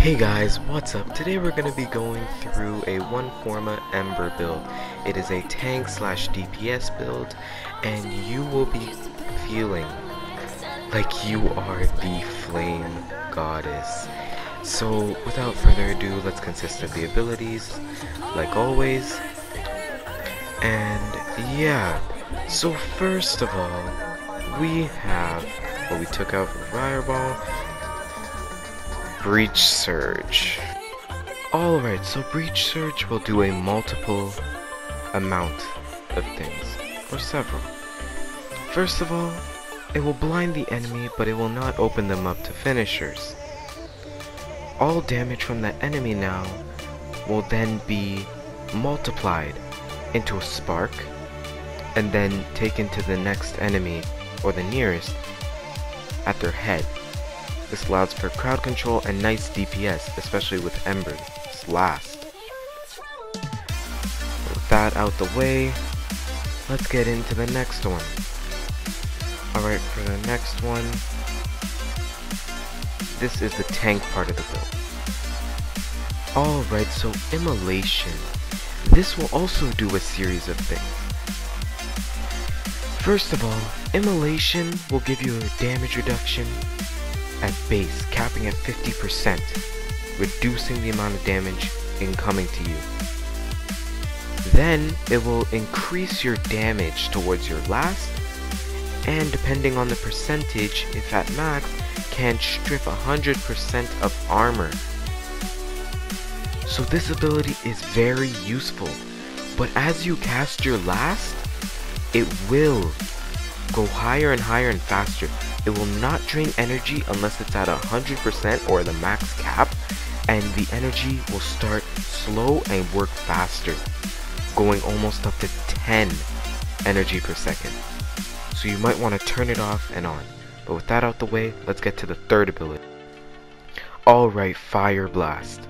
Hey guys, what's up? Today we're going to be going through a one forma ember build. It is a tank slash DPS build, and you will be feeling like you are the flame goddess. So without further ado, let's consist of the abilities like always. And yeah, so first of all, we have what we took out from Fireball, Breach Surge. Alright, so Breach Surge will do a multiple amount of things, or several. First of all, it will blind the enemy, but it will not open them up to finishers. All damage from that enemy now will then be multiplied into a spark, and then taken to the next enemy, or the nearest, at their head. This allows for crowd control and nice DPS, especially with Ember last. With that out the way, let's get into the next one. Alright, for the next one, this is the tank part of the build. Alright, so Immolation. This will also do a series of things. First of all, Immolation will give you a damage reduction at base, capping at 50%, reducing the amount of damage incoming to you. Then it will increase your damage towards your last, and depending on the percentage, if at max, can strip 100% of armor. So this ability is very useful, but as you cast your last, it will go higher and higher and faster. It will not drain energy unless it's at 100% or the max cap, and the energy will start slow and work faster, going almost up to 10 energy per second. So you might want to turn it off and on. But with that out the way, let's get to the third ability. Alright, Fire Blast.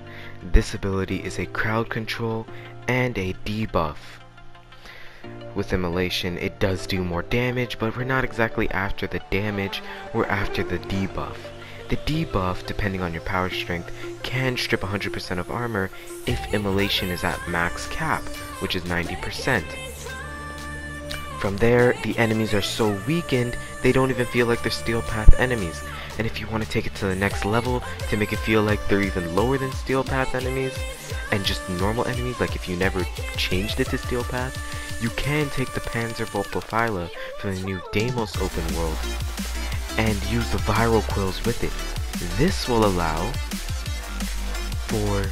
This ability is a crowd control and a debuff. With Immolation, it does do more damage, but we're not exactly after the damage, we're after the debuff. The debuff, depending on your power strength, can strip 100% of armor if Immolation is at max cap, which is 90%. From there, the enemies are so weakened, they don't even feel like they're Steel Path enemies. And if you want to take it to the next level, to make it feel like they're even lower than Steel Path enemies, and just normal enemies, like if you never changed it to Steel Path, you can take the Panzervolpophyla from the new Deimos open world and use the viral quills with it. This will allow for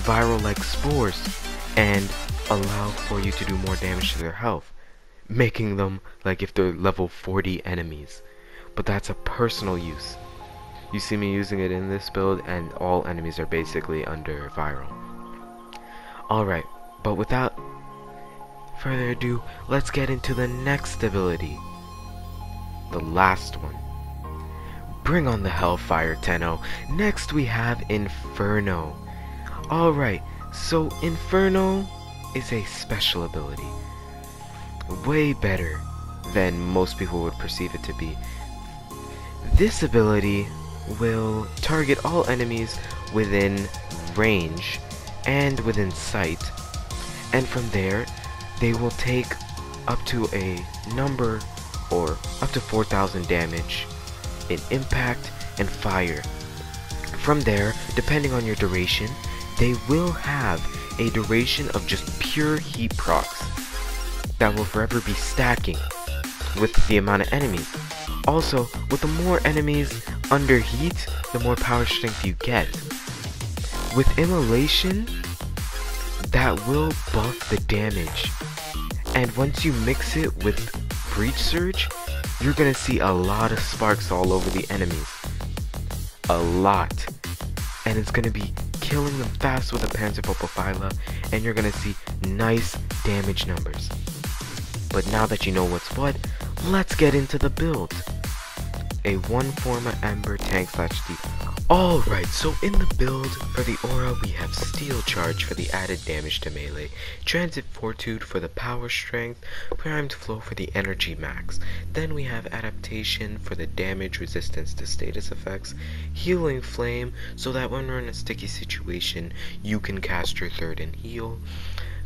viral-like spores and allow for you to do more damage to their health, making them like if they're level 40 enemies. But that's a personal use. You see me using it in this build, and all enemies are basically under viral. Alright, but without further ado, let's get into the next ability. The last one. Bring on the Hellfire Tenno. Next we have Inferno. Alright, so Inferno is a special ability. Way better than most people would perceive it to be. This ability will target all enemies within range and within sight, and from there they will take up to a number or up to 4,000 damage in impact and fire. From there, depending on your duration, they will have a duration of just pure heat procs that will forever be stacking with the amount of enemies. Also, with the more enemies under heat, the more power strength you get. With Immolation, that will buff the damage. And once you mix it with Breach Surge, you're gonna see a lot of sparks all over the enemies. A lot. And it's gonna be killing them fast with a Panzervolpophyla, and you're gonna see nice damage numbers. But now that you know what's what, let's get into the build. A one forma ember tank slash deep. Alright, so in the build for the aura we have Steel Charge for the added damage to melee, Transit Fortitude for the power strength, Primed Flow for the energy max, then we have Adaptation for the damage resistance to status effects, Healing Flame so that when we're in a sticky situation you can cast your third and heal,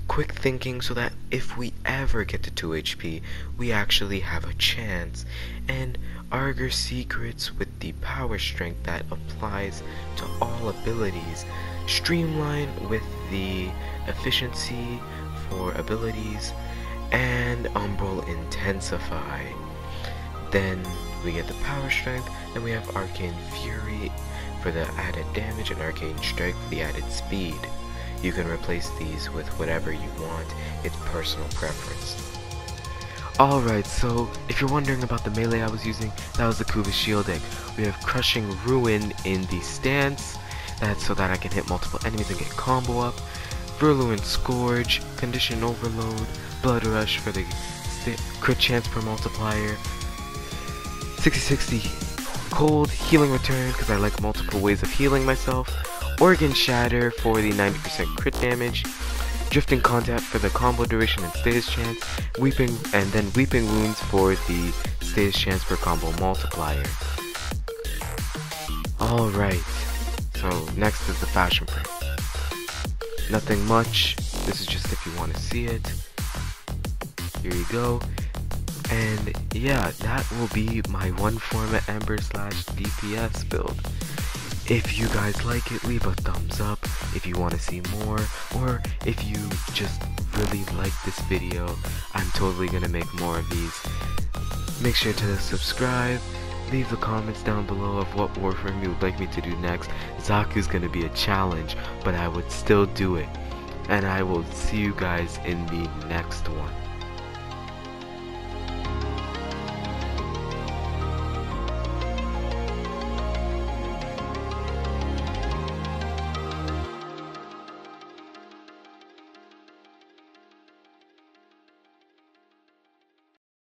Quick Thinking so that if we ever get to 2 HP we actually have a chance, and Arger Secrets with the power strength that applies to all abilities, Streamline with the efficiency for abilities, and Umbral Intensify. Then we get the power strength, then we have Arcane Fury for the added damage and Arcane Strike for the added speed. You can replace these with whatever you want, it's personal preference. Alright, so if you're wondering about the melee I was using, that was the Kuva shielding. We have Crushing Ruin in the stance, that's so that I can hit multiple enemies and get combo up. Virulent Scourge, Condition Overload, Blood Rush for the crit chance per multiplier, 60-60 Cold, Healing Return because I like multiple ways of healing myself, Organ Shatter for the 90% crit damage, Drifting Contact for the combo duration and status chance, Weeping Wounds for the status chance per combo multiplier. Alright, so next is the fashion print. Nothing much, this is just if you want to see it. Here you go. And yeah, that will be my one forma ember / DPS build. If you guys like it, leave a thumbs up if you want to see more, or if you just really like this video, I'm totally gonna make more of these. Make sure to subscribe, leave the comments down below of what Warframe you would like me to do next. Zaku's gonna be a challenge, but I would still do it. And I will see you guys in the next one.